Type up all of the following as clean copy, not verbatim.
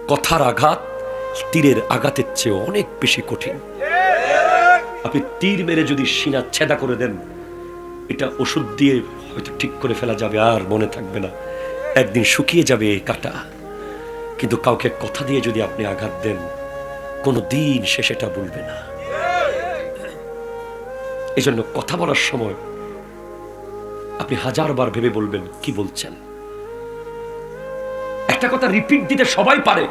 কথার আঘাত তীরের আঘাতের চেয়ে অনেক বেশি কঠিন। আপনি তীর মেরে যদি সিনা ছেদা করে দেন, এটা ওষুধ দিয়ে হয়তো ঠিক করে ফেলা যাবে, আর মনে থাকবে না, একদিন শুকিয়ে যাবে এই কাটা। কিন্তু কাউকে কথা দিয়ে যদি আপনি আঘাত দেন, কোনো দিন সে সেটা বলবে না। এই জন্য কথা বলার সময় আপনি 1000 বার ভেবে বলবেন কি বলছেন। একটা কথা রিপিট দিতে সবাই পারে,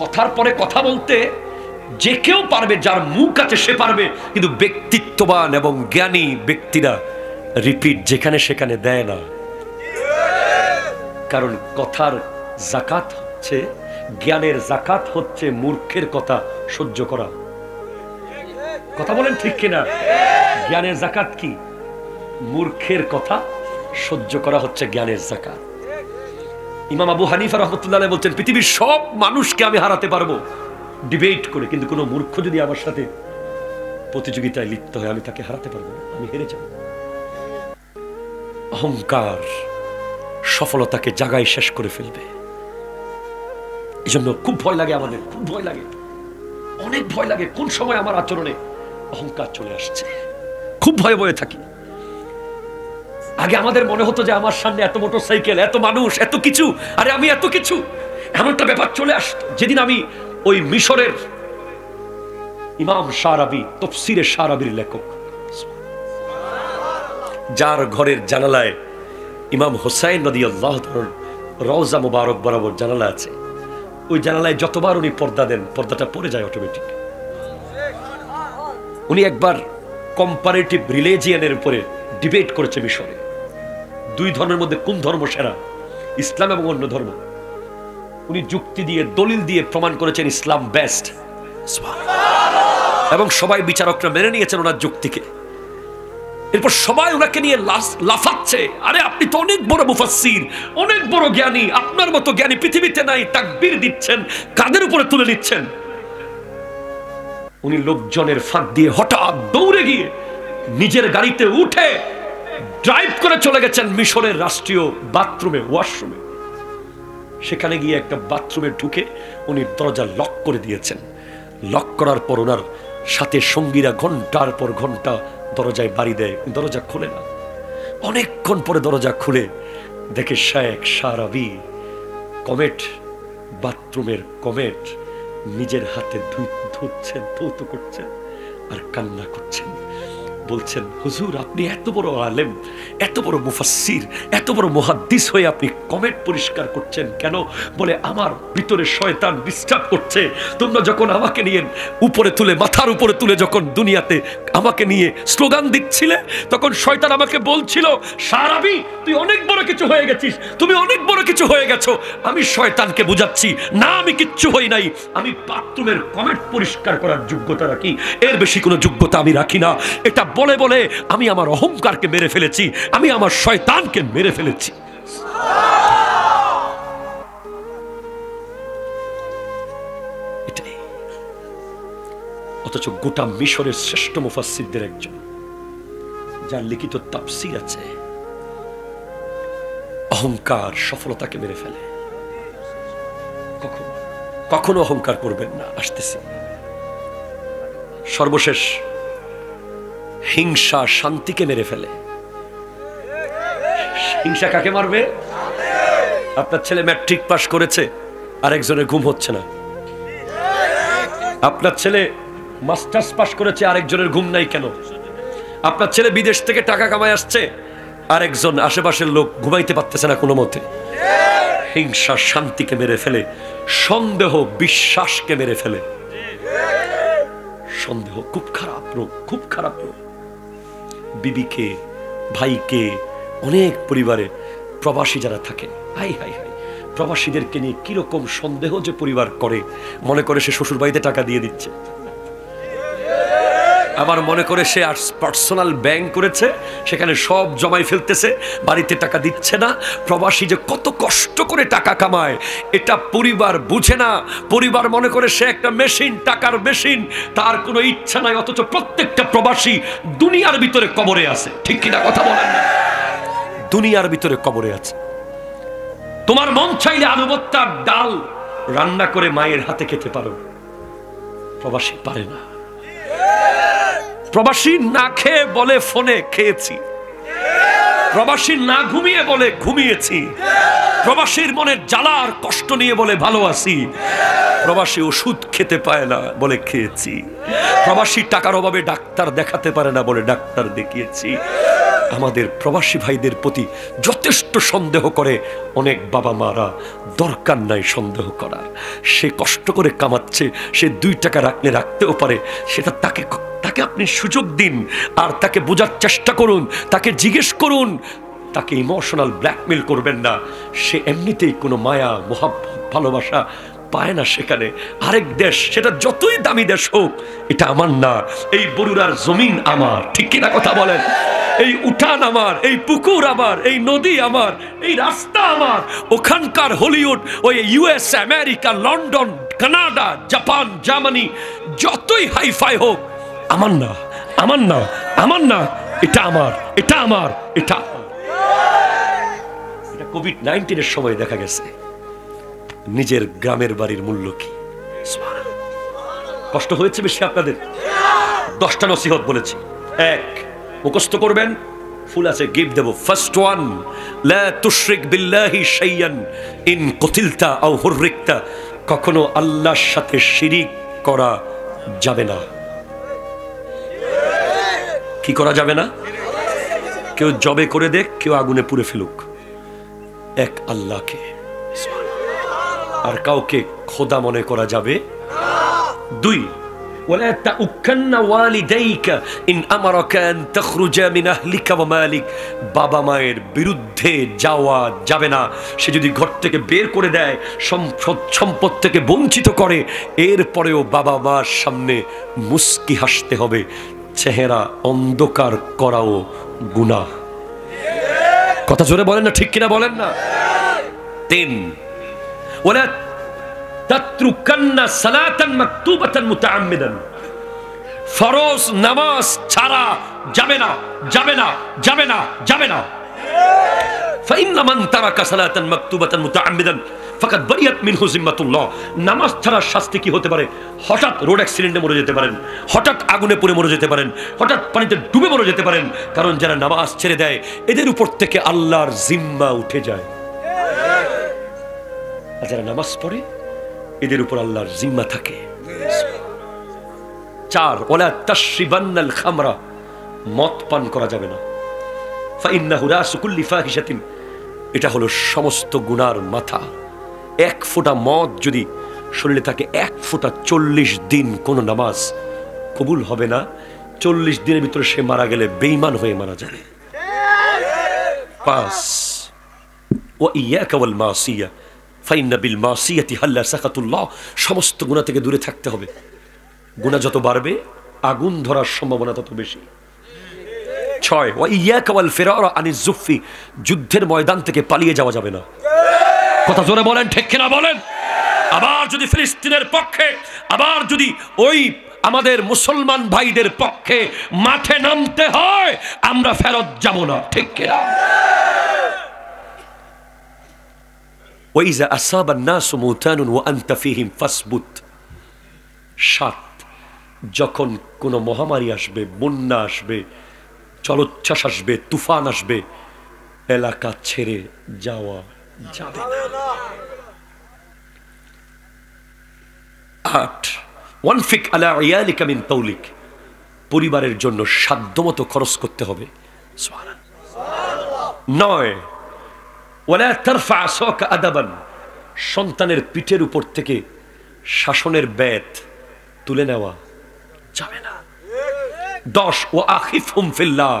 কথার পরে কথা বলতে যে কেউ পারবে, যার মুখ আছে সে পারবে, কিন্তু ব্যক্তিত্ববান এবং জ্ঞানী ব্যক্তিরা রিপিট যেখানে সেখানে দেয় না। কারণ কথার যাকাত হচ্ছে, জ্ঞানের যাকাত হচ্ছে মূর্খের কথা সহ্য করা। কথা বলেন ঠিক কিনা? জ্ঞানের যাকাত কি? মূর্খের কথা সহ্য করা হচ্ছে জ্ঞানের যাকাত। ইমাম আবু হানিফা রাহমাতুল্লাহ আলাইহি বলছেন, পৃথিবীর সব মানুষকে আমি হারাতে পারবো ডিবেট করে, কিন্তু কোনো মূর্খ যদি আমার সাথে প্রতিযোগিতায় লিপ্ত হয়, আমি তাকে হারাতে পারবো না, আমি হেরে যাব। অহংকার সফলতাকে জায়গায় শেষ করে ফেলবে। এই জন্য খুব ভয় লাগে আমাদের, খুব ভয় লাগে, অনেক ভয় লাগে কোন সময় আমার আচরণে অহংকার চলে আসছে। খুব ভয়ে ভয়ে থাকি। আগে আমাদের মনে হতো যে আমার সামনে এত মোটরসাইকেল, এত মানুষ, এত কিছু, আরে আমি এত কিছু, এমন একটা ব্যাপার চলে আসতো। যেদিন আমি ওই মিশরের ইমাম শারাবি, তাফসীরে শারাবির লেখক, যার ঘরের জানালায় ইমাম হুসাইন রাদিয়াল্লাহু তাআলার রওজা মুবারক বরাবর জানালা আছে, ওই জানালায় যতবার উনি পর্দা দেন, পর্দাটা পড়ে যায় অটোমেটিক। উনি একবার কম্পারেটিভ রিলিজিয়নের উপরে ডিবেট করেছে মিশরে, দুই ধর্মের মধ্যে কোন ধর্ম সেরা, ইসলাম এবং অন্য ধর্ম। উনি যুক্তি দিয়ে, দলিল দিয়ে প্রমাণ করেছেন ইসলাম বেস্ট, এবং সবাই বিচারকরা মেনে নিয়েছেন ওনার যুক্তিকে। এরপর সবাই ওনাকে নিয়ে লাফাচ্ছে, আরে আপনি তো অনেক বড় মুফাসসির, অনেক বড় জ্ঞানী, আপনার মতো জ্ঞানী পৃথিবীতে নাই। তাকবীর দিচ্ছেন, কাদের উপরে তুলে নিচ্ছেন। উনি লোকজনের ফাঁক দিয়ে হঠাৎ দৌড়ে গিয়ে নিজের গাড়িতে উঠে ড্রাইভ করে চলে গেছেন মিশরের রাষ্ট্রীয় বাথরুমে, ওয়াশরুমে। সেখানে গিয়ে একটা বাথরুমে ঢুকে উনি দরজা লক করে দিয়েছেন। লক করার পর ওনার সাথে সঙ্গীরা ঘন্টার পর ঘন্টা দরজায় বাড়ি দেয়, দরজা খুলে না। অনেকক্ষণ পরে দরজা খুলে দেখে শায়েখ শারাবি কমেট, বাথরুমের কমেট নিজের হাতে ধুচ্ছেন, ধৌত করছেন আর কান্না করছেন। বলছেন, হুজুর আপনি এত বড় আলেম, এত বড় মুফাসসির, এত বড় মুহাদ্দিস হয়ে আপনি কমেট পরিষ্কার করছেন কেন? বলে আমার ভিতরে শয়তান ডিস্টার্ব করছে। তোমরা যখন আমাকে নিয়ে উপরে তুলে, মাথার উপরে তুলে যখন দুনিয়াতে আমাকে নিয়ে স্লোগান দিচ্ছিলে, তখন শয়তান আমাকে বলছিল, শারাবি তুই অনেক বড় কিছু হয়ে গেছিস, তুমি অনেক বড় কিছু হয়ে গেছো। আমি শয়তানকে বুঝাচ্ছি, না আমি কিচ্ছু হই নাই, আমি বাথরুমের কমেট পরিষ্কার করার যোগ্যতা রাখি, এর বেশি কোনো যোগ্যতা আমি রাখি না। এটা বলে বলে আমি আমার অহংকারকে মেরে ফেলেছি, আমি আমার শয়তানকে মেরে ফেলেছি। এটাই। অথচ গোটা মিশরের শ্রেষ্ঠ মুফাসসিরদের একজন, যার লিখিত তাফসীর আছে, অহংকার সফলতাকে মেরে ফেলে। কখনো অহংকার করবেন না। আসতেছি। সর্বশেষ হিংসা শান্তিকে মেরে ফেলে। হিংসা কাকে মারবে? আপনার ছেলে ম্যাট্রিক পাস করেছে, আরেকজনের ঘুম হচ্ছে না। আপনার ছেলে মাস্টার্স পাস করেছে, আরেকজনের ঘুম নাই কেন? আপনার ছেলে বিদেশ থেকে টাকা কামায় আসছে, আরেকজন আশেপাশের লোক ঘুমাইতে পারতেছে না কোনো মতে। হিংসা শান্তিকে মেরে ফেলে, সন্দেহ বিশ্বাসকে মেরে ফেলে। সন্দেহ খুব খারাপ রোগ, খুব খারাপ রোগ। বিবিকে, ভাইকে, অনেক পরিবারে প্রবাসী যারা থাকে, হাই হাই হাই, প্রবাসীদেরকে নিয়ে কিরকম সন্দেহ যে পরিবার করে। মনে করে সে শ্বশুর বাড়িতে টাকা দিয়ে দিচ্ছে, আবার মনে করে সে পার্সোনাল ব্যাংক করেছে, সেখানে সব জমাই ফেলতেছে, বাড়িতে টাকা দিচ্ছে না। প্রবাসী যে কত কষ্ট করে টাকা কামায় এটা পরিবার বুঝে না। পরিবার মনে করে সে একটা মেশিন, টাকার মেশিন, তার কোনো ইচ্ছা নাই। অথচ প্রত্যেকটা প্রবাসী দুনিয়ার ভিতরে কবরে আছে। ঠিক কিনা কথা বলেন না? দুনিয়ার ভিতরে কবরে আছে। তোমার মন চাইলে আলু ভর্তার ডাল রান্না করে মায়ের হাতে খেতে পারো, প্রবাসী পারে না। প্রবাসী না খেয়ে বলে ফোনে খেয়েছি, প্রবাসী না ঘুমিয়ে বলে ঘুমিয়েছি, প্রবাসীর মনের জ্বালা আর কষ্ট নিয়ে বলে ভালো আছি, প্রবাসী ওষুধ খেতে পায় না বলে খেয়েছি, প্রবাসী টাকার অভাবে ডাক্তার দেখাতে পারে না বলে ডাক্তার দেখিয়েছি। আমাদের প্রবাসী ভাইদের প্রতি যথেষ্ট সন্দেহ করে অনেক বাবা মারা, দরকার নাই সন্দেহ করার। সে কষ্ট করে কামাচ্ছে, সে 2 টাকা রাখলে রাখতেও পারে, সেটা তাকে আপনি সুযোগ দিন, আর তাকে বোঝার চেষ্টা করুন, তাকে জিজ্ঞেস করুন, তাকে ইমোশনাল ব্ল্যাকমেল করবেন না। সে এমনিতেই কোনো মায়া মোহাব্বত ভালোবাসা পায় না সেখানে। আরেক দেশ, সেটা যতই দামি দেশ হোক, এটা আমার না। এই বরুড়ার জমিন আমার, ঠিক কিনা কথা বলেন? এই উঠান আমার, এই পুকুর আমার, এই নদী আমার, এই রাস্তা আমার। ওখানকার হলিউড, ওই US, America, London, Canada, Japan, Germany যতই হাইফাই হোক, আমার না, আমার না, আমার না, এটা আমার, এটা আমার, এটা কোভিড-19 সময় দেখা গেছে নিজের গ্রামের বাড়ির মূল্য কি। কষ্ট হয়েছে বেশি আপনাদের? 10টা নসিহত বলেছি। 1, মুখস্থ করবেন, ফুল আছে গিফট দেব। ফার্স্ট ওয়ান, লা তুশরিক বিল্লাহি শাইয়ান ইন কুতিলতা আও হুররিকতা। কখনো আল্লাহর সাথে শিরিক করা যাবে না। কি করা যাবে না? কেউ জবে করে দেখ, কেউ আগুনে পুড়ে ফেলুক, এক আল্লাহকে আর কাউকে খোদা মনে করা যাবে। 2, ولا تؤكن والديك إن أمرك أن تخرج من أهلك ومالك। বাবা মায়ের বিরুদ্ধে যাওয়া যাবে না। সে যদি ঘর থেকে বের করে দেয়, সম্পদ থেকে বঞ্চিত করে, এরপরেও বাবা মার সামনে মুস্কি হাসতে হবে। চেহারা অন্ধকার করাও গুনাহ। কথা জোরে বলেন না, ঠিক কিনা বলেন না? 3, ولا তাতরুকান্না সালাতান মাকতুবাতান মুতাআম্মিদান। ফরজ নামাজ ছাড়া যাবে না, যাবে না, যাবে না, যাবে না। ফাইন্না মান তারাকা সালাতান মাকতুবাতান মুতাআম্মিদান ফাকাদ বারিয়াত মিনহু জিম্মাতুল্লাহ। নামাজ ছাড়ার শাস্তি কি হতে পারে? হঠাৎ রোড অ্যাক্সিডেন্টে মরে যেতে পারেন, হঠাৎ আগুনে পুড়ে মরে যেতে পারেন, হঠাৎ পানিতে ডুবে মরে যেতে পারেন। কারণ যারা নামাজ ছেড়ে দেয়, এদের উপর থেকে আল্লাহর জিম্মা উঠে যায়। আর যারা নামাজ পড়ে, এদের উপর আল্লাহর জিম্মা থাকে। 4, ওয়ালা তাশরিবান্নাল খামরা। মদ পান করা যাবে না। ফাইন্নাহু রাসু কুল্লি ফাহিশাতিন। এটা হলো সমস্ত গুনার মাথা। 1 ফোঁটা মদ যদি শরীরে থাকে, 1 ফোঁটা 40 দিন কোন নামাজ কবুল হবে না। 40 দিনের ভিতরে সে মারা গেলে বেঈমান হয়ে মারা যাবে। 5, ওয়া ইয়াকা ওয়াল মাসিয়া ফাইন্না বিল মাসিয়াতি হাল্লা সাকাতুল্লাহ। সমস্ত গুনাহ থেকে দূরে থাকতে হবে। গুনাহ যত বাড়বে, আগুন ধরার সম্ভাবনা তত বেশি। 6, ওয়া ইয়াকা ওয়াল ফিরারা আনিজ জুফি। যুদ্ধের ময়দান থেকে পালিয়ে যাওয়া যাবে না। কথা জোরে বলেন, ঠিক কিনা বলেন? আবার যদি ফিলিস্তিনের পক্ষে, আবার যদি ওই আমাদের মুসলমান ভাইদের পক্ষে মাঠে নামতে হয়, আমরা ফেরত যাব না, ঠিক কিনা? وإذا أصاب الناس موتان وأنت فيهم فاثبت। 7, যখন কোনো মহামারী আসবে, বন্যা আসবে, জলোচ্ছ্বাস আসবে, তুফান আসবে, এলাকা ছেড়ে যাওয়া যাবে না। 8, ওয়ানফিক আলা ইয়ালিকা মিন তাওলিক। পরিবারের জন্য সাধ্যমতো খরচ করতে হবে। সুবহানাল্লাহ। 9, ওয়ালা তারফা আসাকা আদাবান। সন্তানের পিঠের উপর থেকে শাসনের বেত তুলে নেওয়া যাবে না। 10, ওয়া আখিফহুম ফিল্লাহ।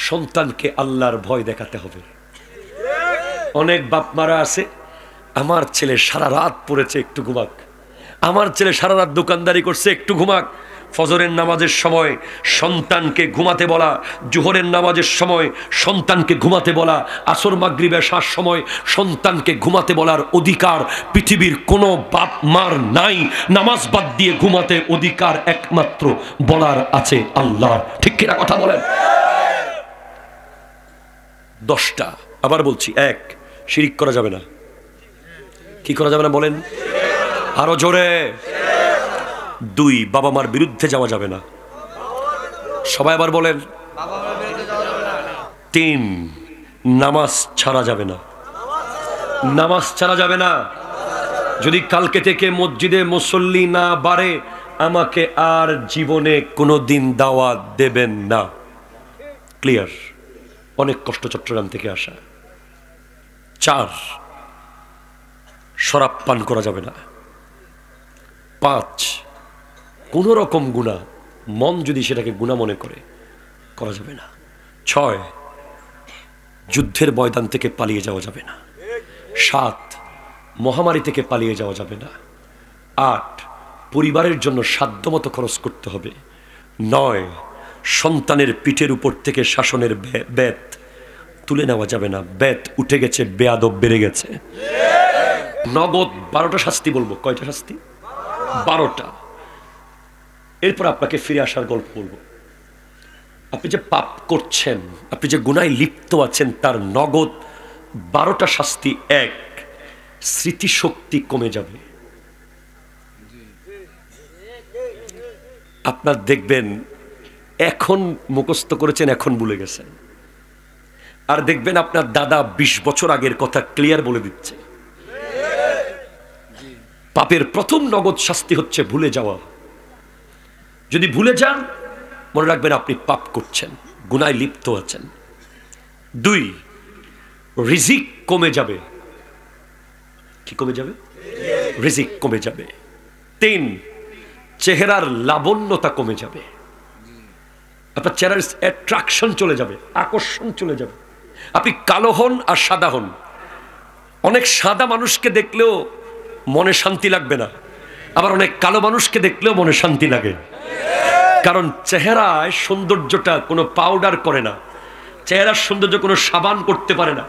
সন্তানকে আল্লাহর ভয় দেখাতে হবে। অনেক বাপ মারা আছে, আমার ছেলে সারা রাত পড়েছে, একটু ঘুমাক। আমার ছেলে সারা রাত দোকানদারি করছে, একটু ঘুমাক। ফজরের নামাজের সময় সন্তানকে ঘুমাতে বলা, জোহরের নামাজের সময় সন্তানকে ঘুমাতে বলা, আসর মাগরিব এশার সময় সন্তানকে ঘুমাতে বলার অধিকার পৃথিবীর কোনো বাপ মার নাই। নামাজ বাদ দিয়ে ঘুমাতে অধিকার একমাত্র বলার আছে আল্লাহর, ঠিক কিনা কথা বলেন? 10টা, আবার বলছি। 1, শিরিক করা যাবে না। কি করা যাবে না বলেন আরো জোরে? 2, বাবা মার বিরুদ্ধে যাওয়া যাবে না। সবাই আবার বলেন। 3, নামাজ ছাড়া যাবে না। নামাজ ছাড়া যাবে না। যদি কালকে থেকে মসজিদে মুসল্লি না বাড়ে, আমাকে আর জীবনে কোনোদিন দাওয়াত দেবেন না। ক্লিয়ার? অনেক কষ্ট চট্টগ্রাম থেকে আসা। 4, শরাব পান করা যাবে না। 5, কোন রকম গুনাহ, মন যদি সেটাকে গুনাহ মনে করে, করা যাবে না। 6, যুদ্ধের ময়দান থেকে পালিয়ে যাওয়া যাবে না। 7, মহামারী থেকে পালিয়ে যাওয়া যাবে না। 8, পরিবারের জন্য সাধ্যমতো খরচ করতে হবে। 9, সন্তানের পিঠের উপর থেকে শাসনের বেত তুলে নেওয়া যাবে না। বেত উঠে গেছে, বেয়াদব বেড়ে গেছে। নগদ 12টা শাস্তি বলবো। কয়টা শাস্তি? 12টা। এরপর আপনাকে ফিরে আসার গল্প বলবো। আপনি যে পাপ করছেন, আপনি যে গুনায় লিপ্ত আছেন, তার নগদ 12টা শাস্তি। 1, স্মৃতিশক্তি কমে যাবে। আপনার দেখবেন এখন মুখস্থ করেছেন, এখন ভুলে গেছেন। আর দেখবেন আপনার দাদা 20 বছর আগের কথা ক্লিয়ার বলে দিচ্ছে। পাপের প্রথম নগদ শাস্তি হচ্ছে ভুলে যাওয়া। যদি ভুলে যান, মনে রাখবেন আপনি পাপ করছেন, গুনায় লিপ্ত আছেন। 2, রিজিক কমে যাবে। কি কমে যাবে? রিজিক কমে যাবে। 3, চেহারার লাবণ্যতা কমে যাবে। আপনার চেহারার অ্যাট্রাকশন চলে যাবে, আকর্ষণ চলে যাবে। আপনি কালো হন আর সাদা হন, অনেক সাদা মানুষকে দেখলেও মনে শান্তি লাগবে না, আবার অনেক কালো মানুষকে দেখলেও মনে শান্তি লাগে। কারণ চেহারায় সৌন্দর্যটা কোনো পাউডার করে না, চেহারার সৌন্দর্য কোনো সাবান করতে পারে না।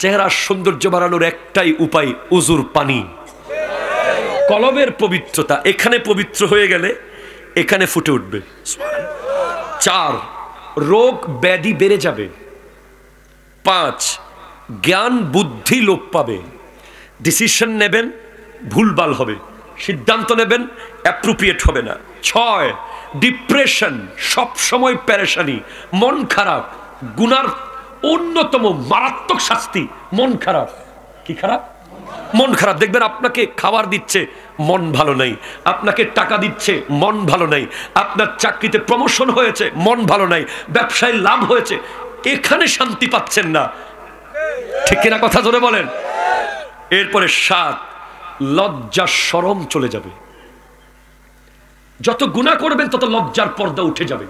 চেহারার সৌন্দর্য বাড়ানোর একটাই উপায়, উজুর পানি, কলবের পবিত্রতা। এখানে পবিত্র হয়ে গেলে এখানে ফুটে উঠবে। 4, রোগ ব্যাধি বেড়ে যাবে। 5, জ্ঞান বুদ্ধি লোপ পাবে। ডিসিশন নেবেন, ভুলভাল হবে। সিদ্ধান্ত নেবেন, অ্যাপ্রোপ্রিয়েট হবে না। 6, ডিপ্রেশন, সব সময় পেরেশানি, মন খারাপ। গুনার অন্যতম মারাত্মক শাস্তি মন খারাপ। কি খারাপ? মন খারাপ। দেখবেন আপনাকে খাবার দিচ্ছে, মন ভালো নাই। আপনাকে টাকা দিচ্ছে, মন ভালো নাই। আপনার চাকরিতে প্রমোশন হয়েছে, মন ভালো নাই। ব্যবসায় লাভ হয়েছে, এখানে শান্তি পাচ্ছেন না। ঠিক কিনা কথা ধরে বলেন? এরপরে 7, লজ্জা শরম চলে যাবে। যত গুনাহ করবেন তত লজ্জার পর্দা উঠে যাবে।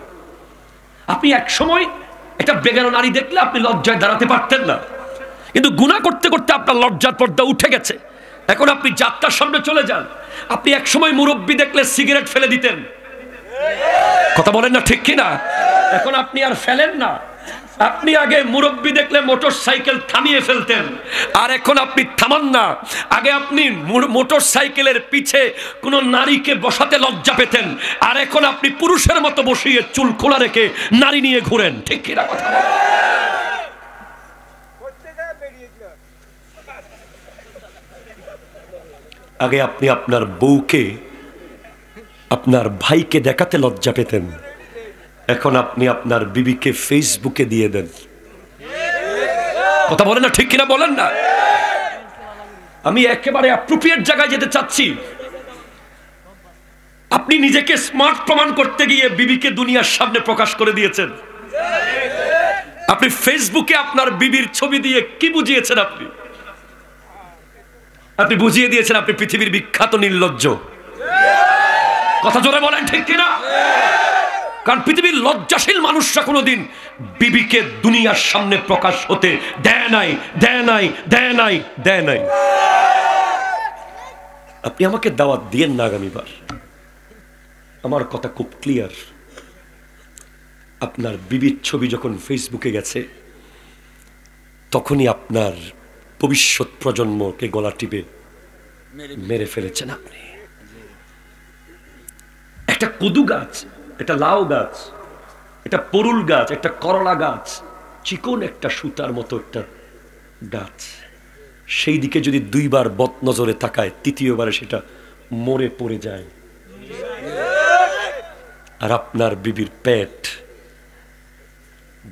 আপনি এক সময় একটা বেগানা নারী দেখলে আপনি লজ্জায় দাঁড়াতে পারতেন না, কিন্তু গুনাহ করতে করতে আপনার লজ্জার পর্দা উঠে গেছে। এখন আপনি যাত্রার সামনে চলে যান, আপনি এক সময় মুরব্বী দেখলে সিগারেট ফেলে দিতেন। কথা বলেন না ঠিক কিনা? এখন আপনি আর ফেলেন না। আপনি আগে মুরব্বী দেখলে মোটর সাইকেল থামিয়ে ফেলতেন, আর এখন আপনি থামান না। আগে আপনি মোটর সাইকেলের পিছে কোনো নারীকে বসাতে লজ্জা পেতেন, আর এখন আপনি পুরুষের মতো বসিয়ে চুল খোলা রেখে নারী নিয়ে ঘুরেন। ঠিক কিনা কথা? আগে আপনি আপনার বউকে, আপনার ভাইকে দেখাতে লজ্জা পেতেন, এখন আপনি আপনার বিবিকে ফেসবুকে দিয়ে দেন। কথা বলেন না ঠিক কিনা বলেন না? আমি একেবারে অ্যাপ্রোপ্রিয়েট জায়গায় যেতে চাচ্ছি। আপনি নিজেকে স্মার্ট প্রমাণ করতে গিয়ে বিবিকে দুনিয়ার সামনে প্রকাশ করে দিয়েছেন। আপনি ফেসবুকে আপনার বিবির ছবি দিয়ে কি বুঝিয়েছেন? আপনি বুঝিয়ে দিয়েছেন আপনি পৃথিবীর বিখ্যাত নির্লজ্জ। কথা জোরে বলেন ঠিক কিনা? কারণ পৃথিবীর লজ্জাশীল মানুষরা কোনোদিন বিবিকে দুনিয়ার সামনে প্রকাশ হতে দেয় নাই, দেয় নাই, দেয় নাই, দেয় নাই। আপনি আমাকে দাওয়াত দিয়েন না আগামীবার। আমার কথা খুব ক্লিয়ার। আপনার বিবির ছবি যখন ফেসবুকে গেছে, তখনই আপনার ভবিষ্যৎ প্রজন্মকে গলা টিপে মেরে ফেলেছেন আপনি। একটা কদু গাছ, একটা লাউ গাছ, একটা পরুল গাছ, একটা করলা গাছ, চিকন একটা সুতার মতো একটা গাছ, সেই দিকে যদি দুইবার বদনজরে তাকায়, তৃতীয়বারে সেটা মরে পড়ে যায়। আর আপনার বিবির পেট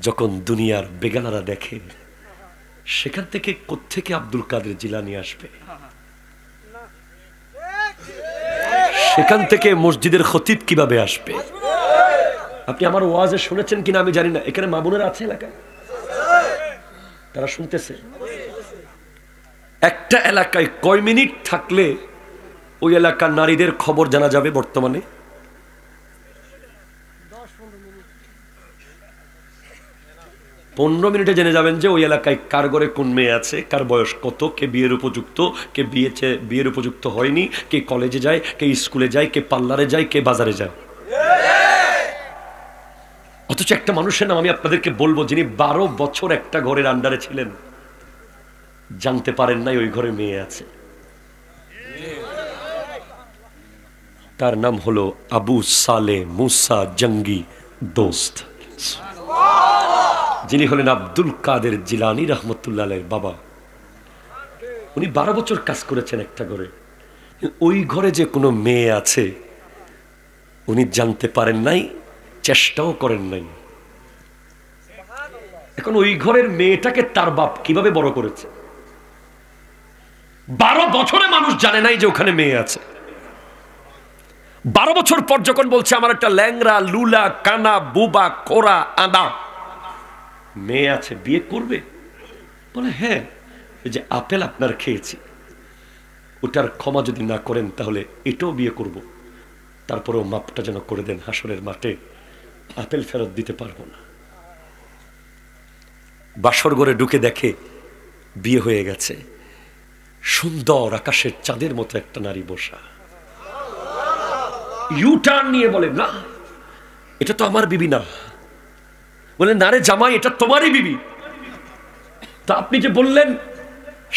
যখন দুনিয়ার বেগানারা দেখে, সেখান থেকে কোত্থেকে আব্দুল কাদের জিলানী আসবে? সেখান থেকে মসজিদের খতিব কিভাবে আসবে? আপনি আমার ওয়াজে শুনেছেন কিনা আমি জানি না, এখানে মা বোনেরা আছে এলাকায়, তারা শুনতেছে। একটা এলাকায় কয় মিনিট থাকলে ওই এলাকার নারীদের খবর জানা যাবে বর্তমানে? 15 মিনিটে জেনে যাবেন যে ওই এলাকায় কার ঘরে কোন মেয়ে আছে, কার বয়স কত, কে বিয়ের উপযুক্ত, কে বিয়ের উপযুক্ত হয়নি, কে কলেজে যায়, কে স্কুলে যায়, কে পার্লারে যায়, কে বাজারে যায়। অথচ একটা মানুষের নাম আমি আপনাদেরকে বলবো, যিনি 12 বছর একটা ঘরের আন্ডারে ছিলেন, জানতে পারেন নাই ওই ঘরে মেয়ে আছে। তার নাম হলো আবু সালে মুসা জঙ্গি দোস্ত, যিনি হলেন আব্দুল কাদের জিলানী রহমতুল্লাহ আলাইহির বাবা। উনি 12 বছর কাজ করেছেন একটা ঘরে। ওই ঘরে যে কোনো মেয়ে আছে উনি জানতে পারেন নাই, চেষ্টাও করেন নাই। এখন ওই ঘরের মেয়েটাকে তার বাপ কিভাবে বড় করেছে? 12 বছরে মানুষ জানে নাই যে ওখানে মেয়ে আছে। 12 বছর পর যখন বলছে আমার একটা ল্যাংরা লুলা কানা বুবা কোরা আদা মেয়ে আছে, বিয়ে করবে? বলে হ্যাঁ, এই যে আপেল আপনার খেয়েছি, ওটার ক্ষমা যদি না করেন তাহলে এটাও বিয়ে করব, তারপরেও মাপটা যেন করে দেন, হাসরের মাঠে আপেল ফেরত দিতে পারবো না। বাসর ঘরে ঢুকে দেখে বিয়ে হয়ে গেছে, সুন্দর আকাশের চাঁদের মতো একটা নারী বসা। ইউটার্ন নিয়ে বলে না, এটা তো আমার বিবি না। বলে না রে জামাই, এটা তোমারই বিবি। তা আপনি যে বললেন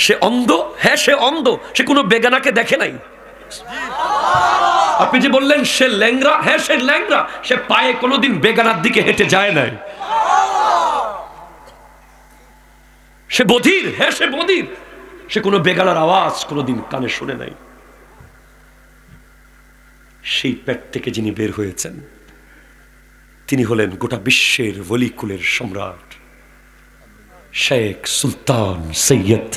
সে অন্ধ, হ্যাঁ সে অন্ধ, সে কোনো বেগানাকে দেখে নাই। আপনি যে বললেন সে ল্যাংরা, হ্যাঁ সে ল্যাংরা, সে পায়ে কোনোদিন বেগানার দিকে হেঁটে যায় নাই। সে বধির, হ্যাঁ সে বধির, সে কোনো বেগানার আওয়াজ কোনোদিন কানে শুনে নাই। সেই পেট থেকে যিনি বের হয়েছেন তিনি হলেন গোটা বিশ্বের ওলিকুলের সম্রাট শেখ সুলতান সৈয়দ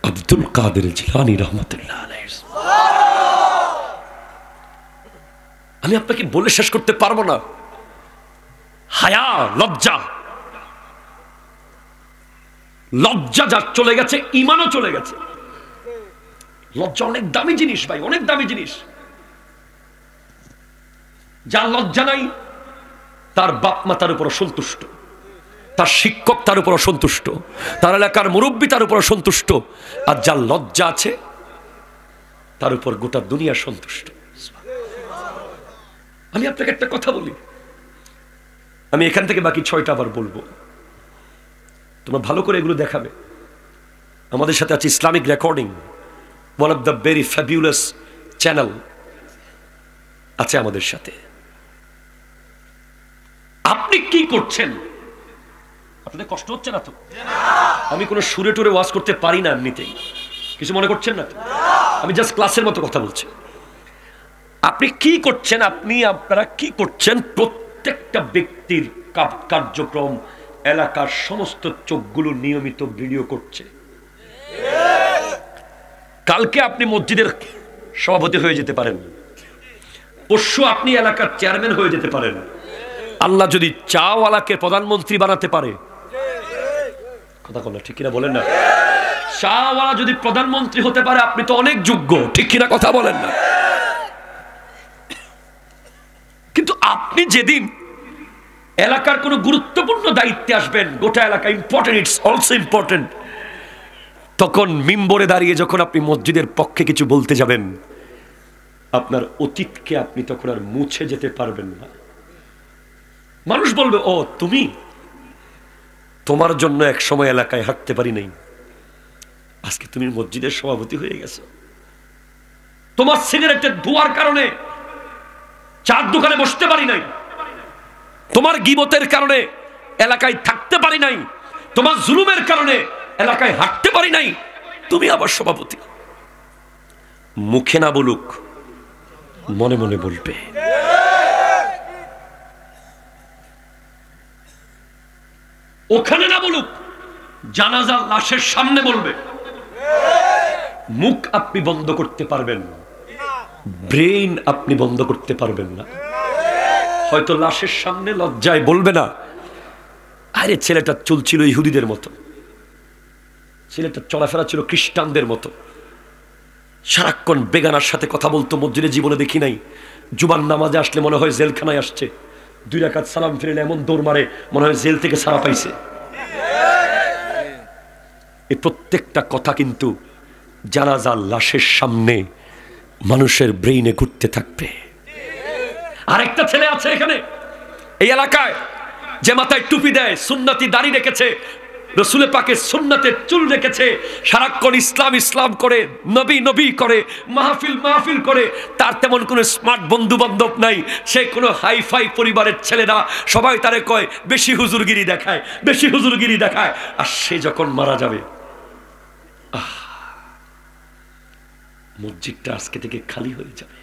আব্দুল কাদের জিলানী রহমতুল্লাহ আলাইহি। আমি আপনাকে বলে শেষ করতে পারবো না। হায়া, লজ্জা, লজ্জা যার চলে গেছে, ঈমানও চলে গেছে। লজ্জা অনেক দামি জিনিস ভাই, অনেক দামি জিনিস। যার লজ্জা নাই তার বাপ মা তার উপর অসন্তুষ্ট, তার শিক্ষক তার উপর অসন্তুষ্ট, তার এলাকার মুরব্বী তার উপর অসন্তুষ্ট। আর যার লজ্জা আছে তার উপর গোটা দুনিয়া সন্তুষ্ট। আমি আপনাকে একটা কথা বলি, আমি এখান থেকে বাকি 6টা আবার বলবো, তোমরা ভালো করে এগুলো দেখাবে। আমাদের সাথে আছে Islamic recording, one of the very fabulous channel আছে আমাদের সাথে। আপনি কি করছেন? আপনাদের কষ্ট হচ্ছে না তো? আমি কোনো সুরে টুরে ওয়াজ করতে পারি না, এমনিতেই কিছু মনে করছেন না? আমি জাস্ট ক্লাসের মতো কথা বলছি। আপনি কি করছেন, আপনারা কি করছেন? প্রত্যেকটা ব্যক্তির কার্যক্রম এলাকার সমস্ত চোখগুলো নিয়মিত ভিডিও করছে। কালকে আপনি মসজিদের সভাপতি হয়ে যেতে পারেন, পরশু আপনি এলাকার চেয়ারম্যান হয়ে যেতে পারেন। আল্লাহ যদি চাওয়ালাকে প্রধানমন্ত্রী বানাতে পারে, কথা বলেন ঠিক কিনা বলেন না? চাওয়ালা যদি প্রধানমন্ত্রী হতে পারে আপনি তো অনেক যোগ্য, ঠিক কিনা কথা বলেন না? কিন্তু আপনি যেদিন এলাকার কোন গুরুত্বপূর্ণ দায়িত্বে আসবেন, গোটা এলাকা ইম্পর্টেন্ট, ইটস অলসো ইম্পর্টেন্ট, তখন মিম্বরে দাঁড়িয়ে যখন আপনি মসজিদের পক্ষে কিছু বলতে যাবেন, আপনার অতীতকে আপনি তখন আর মুছে যেতে পারবেন না। মানুষ বলবে ও তুমি, তোমার জন্য এক সময় এলাকায় হাঁটতে পারি নাই, আজকে তুমি মসজিদের সভাপতি হয়ে গেছো। তোমার সিগারেটের ধোঁয়ার কারণে চার দোকানে বসতে পারি নাই, তোমার গীবতের কারণে এলাকায় থাকতে পারি নাই, তোমার জুলুমের কারণে এলাকায় হাঁটতে পারি নাই, তুমি আবার সভাপতি। মুখে না বলুক, মনে মনে বলবে। ওখানে না বলুক, জানাজা লাশের সামনে বলবে। মুখ আপনি বন্ধ করতে পারবেন না, ব্রেইন আপনি বন্ধ করতে পারবেন না। হয়তো লাশের সামনে লজ্জায় বলবে না, আরে ছেলেটা চলছিল ইহুদিদের মতো, ছেলেটা চলাফেরা ছিল খ্রিস্টানদের মতো, সারাক্ষণ বেগানার সাথে কথা বলতো, মসজিদে জীবনে দেখি নাই। জুমার নামাজে আসলে মনে হয় জেলখানায় আসছে, 2 রাকাত সালাম ফিরলে এমন দৌড় মারে মনে হয় জেল থেকে ছাড়া পাইছে। এই প্রত্যেকটা কথা কিন্তু জানাজার লাশের সামনে মানুষের ব্রেইনে ঘুরতে থাকবে। আরেকটা ছেলে আছে এখানে এই এলাকায়, যে মাথায় টুপি দেয়, সুন্নতি দাড়ি রেখেছে, রসুল পাকের সুন্নতের চুল রেখেছে, সারাক্ষণ ইসলাম ইসলাম করে, নবী নবী করে, মাহফিল মাহফিল করে। তার তেমন কোনো স্মার্ট বন্ধু বান্ধব নাই, সে কোনো হাইফাই পরিবারের ছেলে না। সবাই তারে কয় বেশি হুজুরগিরি দেখায়, বেশি হুজুরগিরি দেখায়। আর সে যখন মারা যাবে, মসজিদটা আজকে থেকে খালি হয়ে যাবে।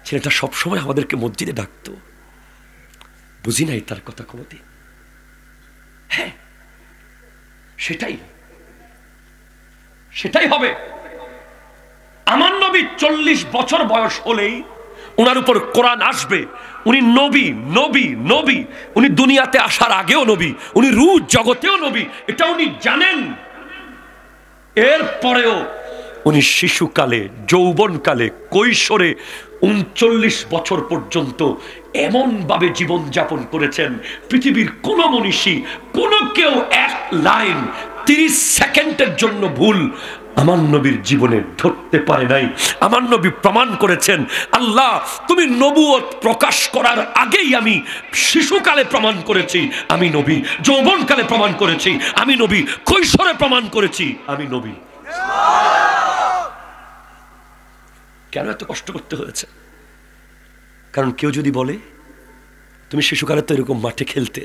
ছেলেটা সবসময় আমাদেরকে মসজিদে ডাকতো, বুঝি নাই তার কথা কোনোদিন। হ্যাঁ, সেটাই সেটাই হবে। আমার নবী 40 বছর বয়স হলেই ওনার উপর কোরআন আসবে। উনি নবী নবী নবী, উনি দুনিয়াতে আসার আগেও নবী, উনি রূহ জগতেও নবী, এটা উনি জানেন। এরপরেও উনি শিশুকালে, যৌবনকালে, কৈশোরে 39 বছর পর্যন্ত এমন ভাবে জীবন যাপন করেছেন, পৃথিবীর কোন মনীষী, কোন কেউ 1 লাইন 30 সেকেন্ডের জন্য ভুল আমার নবীর জীবনে ধরতে পারে নাই। আমার নবী প্রমাণ করেছেন, আল্লাহ তুমি নবুয়ত প্রকাশ করার আগেই আমি শিশুকালে প্রমাণ করেছি আমি নবী, যৌবনকালে প্রমাণ করেছি আমি নবী, কৈশোরে প্রমাণ করেছি আমি নবী। কেন এত কষ্ট করতে হয়েছে? কারণ কেউ যদি বলে তুমি শিশুকালে তো এরকম মাঠে খেলতে,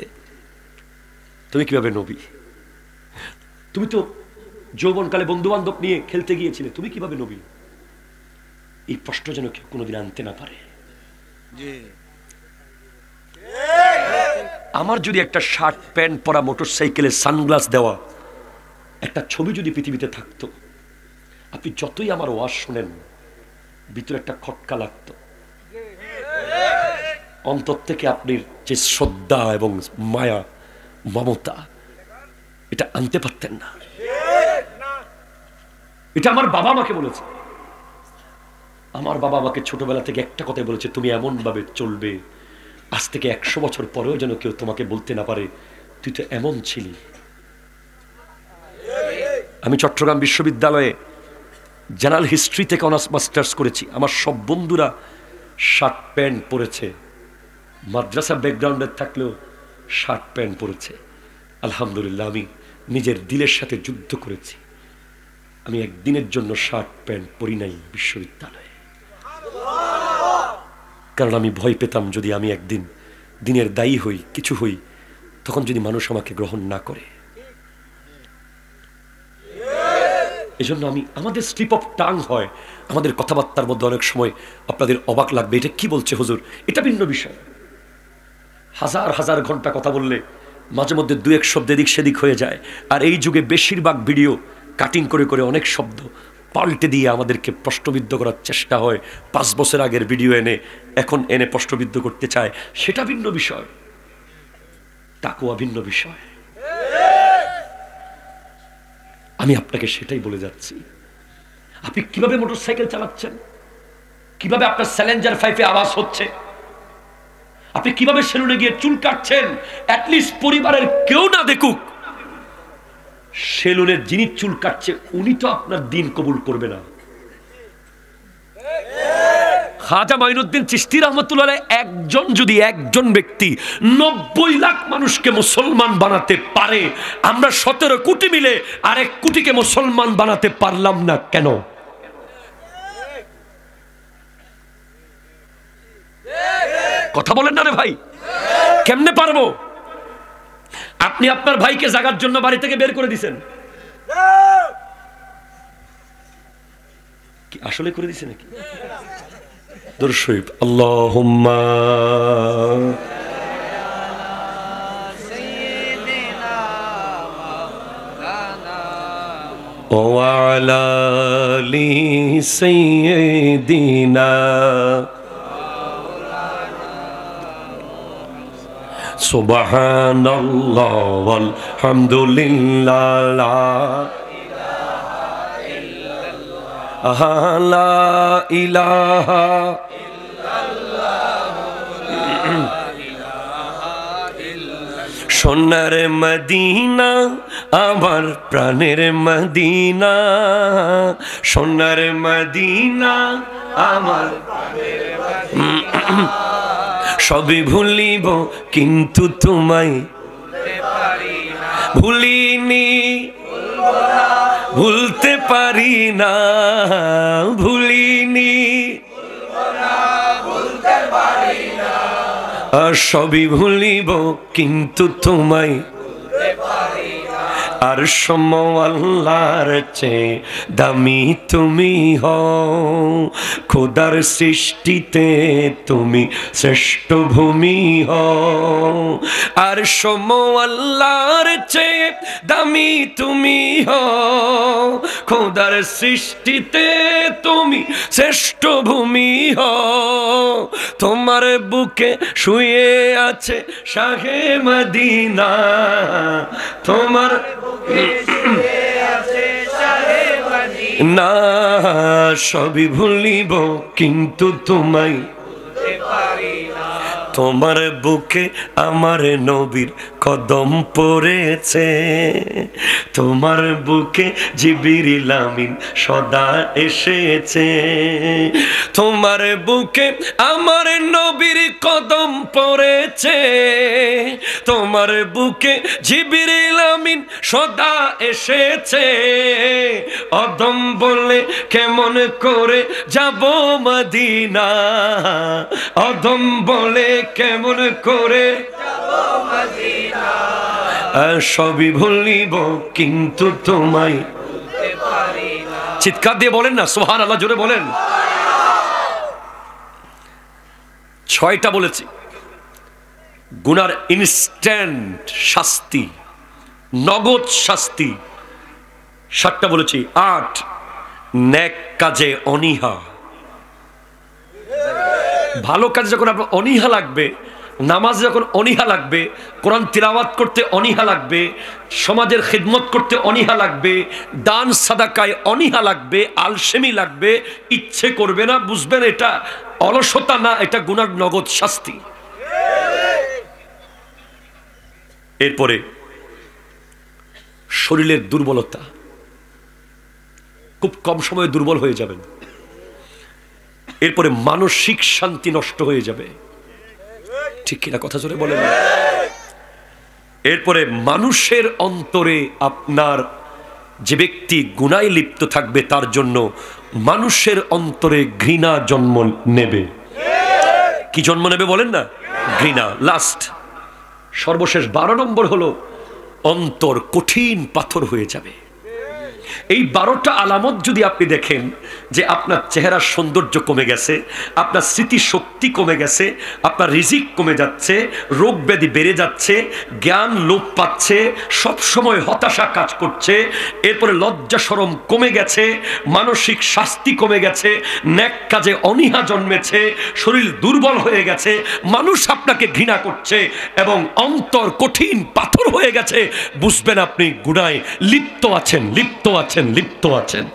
তুমি কিভাবে নবী? তুমি তো যৌবনকালে বন্ধু বান্ধব নিয়ে খেলতে গিয়েছিলে, তুমি কিভাবে নবী? এই প্রশ্ন যেন কেউ কোনোদিন আনতে না পারে। আমার যদি একটা শার্ট প্যান্ট পরা, মোটরসাইকেলে সানগ্লাস দেওয়া একটা ছবি যদি পৃথিবীতে থাকতো, আপনি যতই আমার ওয়াজ শোনেন ভিতরে একটা খটকা লাগতো, অন্তর থেকে আপনি যে শ্রদ্ধা এবং মায়া মমতা এটা আনতে পারতেন না। এটা আমার বাবা আমাকে বলেছে। আমার বাবা আমাকে ছোটবেলা থেকে একটা কথাই বলেছে, তুমি এমন ভাবে চলবে আজ থেকে 100 বছর পরেও যেন কেউ তোমাকে বলতে না পারে তুই তো এমন ছিলি। আমি চট্টগ্রাম বিশ্ববিদ্যালয়ে জেনারেল হিস্ট্রি থেকে অনার্স মাস্টার্স করেছি। আমার সব বন্ধুরা শার্ট প্যান্ট পরেছে, মাদ্রাসা ব্যাকগ্রাউন্ডের থাকলেও শার্ট প্যান্ট পরেছে। আলহামদুলিল্লাহ, আমি নিজের দিলের সাথে যুদ্ধ করেছি। আমি একদিনের জন্য শার্ট প্যান্ট পরি নাই বিশ্ববিদ্যালয়ে, কারণ আমি ভয় পেতাম যদি আমি একদিন দিনের দায়ী হই, কিছু হই, তখন যদি মানুষ আমাকে গ্রহণ না করে। এজন্য আমাদের স্লিপ অফ টাং হয়, আমাদের কথাবার্তার মধ্যে অনেক সময় আপনাদের অবাক লাগবে, এটা কি বলছে হুজুর, এটা ভিন্ন বিষয়। হাজার হাজার ঘন্টা কথা বললে মাঝে মধ্যে 2-1 শব্দ এদিক সেদিক হয়ে যায়। আর এই যুগে বেশিরভাগ ভিডিও কাটিং করে করে অনেক শব্দ পাল্টে দিয়ে আমাদেরকে প্রশ্নবিদ্ধ করার চেষ্টা হয়। 5 বছর আগের ভিডিও এখন এনে প্রশ্নবিদ্ধ করতে চায়, সেটা ভিন্ন বিষয়। তাকওয়া ভিন্ন বিষয়। আমি আপনাকে সেটাই বলে যাচ্ছি। আপনি কিভাবে মোটরসাইকেল চালাচ্ছেন, কিভাবে আপনার চ্যালেঞ্জার 5-এ আওয়াজ হচ্ছে, আপনি কিভাবে সেলুনে গিয়ে চুল কাটছেন, অ্যাটলিস্ট পরিবারের কেউ না দেখুক। সেলুনের যিনি চুল কাটছে উনি তো আপনার দিন কবুল করবে না। খাজা মাইনুদ্দিন চিশতি রহমতুল্লাহ একজন ব্যক্তি 90 লাখ মানুষকে মুসলমান বানাতে পারে, আমরা 17 কোটি মিলে আরেক কোটিকে মুসলমান বানাতে পারলাম না কেন? কথা বলেন না রে ভাই, কেমনে পারবো? আপনি আপনার ভাইকে জাগার জন্য বাড়ি থেকে বের করে দিয়েছেন, কি আসলে করে দিয়েছেন নাকি? দরুদ শরীফ, আল্লাহুম্মা ওয়া আলা আলি সাইয়্যিদিনা সুবহানাল্লাহ ওয়াল হামদুলিল্লাহ লা ইলাহা সোনার মদিনা আমার প্রাণের মদিনা, সোনার মদিনা আমার সবই ভুলিব কিন্তু তোমায় ভুলিনি, ভুলতে পারি না, ভুলিনি, আর সবই ভুলিব কিন্তু তোমায় আর সম আল্লাহর চেয়ে দামি তুমি হও, খোদার সৃষ্টিতে তুমি শ্রেষ্ঠ ভূমি হও, আর সম আল্লাহর চেয়ে দামি তুমি হও, খোদার সৃষ্টিতে তুমি শ্রেষ্ঠ ভূমি হও, তোমার বুকে শুয়ে আছে শাহে মদিনা, তোমার না সবই ভুলিব কিন্তু তোমায় তোমার বুকে আমার নবীর কদম পড়েছে, তোমার বুকে জিবরিল আমিন সদা এসেছে, তোমার বুকে আমার নবীর কদম পড়েছে, তোমার বুকে জিবরিল আমিন সদা এসেছে, অদম বলে কেমন করে যাব মদিনা, অদম বলে কেমন করে যাব মদিনা, সবই ভুলিব কিন্তু তোমায় ভুলতে পারি না। চিৎকার দিয়ে বলেন না সুবহানাল্লাহ, জোরে বলেন। 6টা বলেছি গুনার ইনস্ট্যান্ট শাস্তি, নগদ শাস্তি। 7টা বলেছি। 8 নেক কাজে অনীহা, ভালো কাজে যখন আপনার অনীহা লাগবে, নামাজে যখন অনীহা লাগবে, কোরআন তিলাওয়াত করতে অনীহা লাগবে, সমাজের খিদমত করতে অনীহা লাগবে, দান সাদাকায় অনীহা লাগবে, আলসেমি লাগবে, ইচ্ছে করবে না, বুঝবেন এটা অলসতা না, এটা গুনার নগদ শাস্তি। এরপরে শরীরের দুর্বলতা, খুব কম সময়ে দুর্বল হয়ে যাবেন। এরপরে মানসিক শান্তি নষ্ট হয়ে যাবে, ঠিক কিনা কথা জোরে বলেন। এরপরে মানুষের অন্তরে আপনার যে ব্যক্তি গুনায় লিপ্ত থাকবে তার জন্য মানুষের অন্তরে ঘৃণা জন্ম নেবে। কি জন্ম নেবে বলেন না? ঘৃণা। লাস্ট সর্বশেষ 12 নম্বর হলো অন্তর কঠিন পাথর হয়ে যাবে। এই 12টা আলামত যদি আপনি দেখেন যে আপনার চেহারার সৌন্দর্য কমে গেছে, আপনার স্মৃতিশক্তি কমে গেছে, আপনার রিজিক কমে যাচ্ছে, রোগ ব্যাধি বেড়ে যাচ্ছে, জ্ঞান লোপ পাচ্ছে, সবসময় হতাশা কাজ করছে, এরপরে লজ্জা শরম কমে গেছে, মানসিক শাস্তি কমে গেছে, নেক কাজে অনীহা জন্মেছে, শরীর দুর্বল হয়ে গেছে, মানুষ আপনাকে ঘৃণা করছে এবং অন্তর কঠিন পাথর হয়ে গেছে, বুঝবেন আপনি গুনায় লিপ্ত আছেন, লিপ্ত আছেন, লিপ্ত আছেন।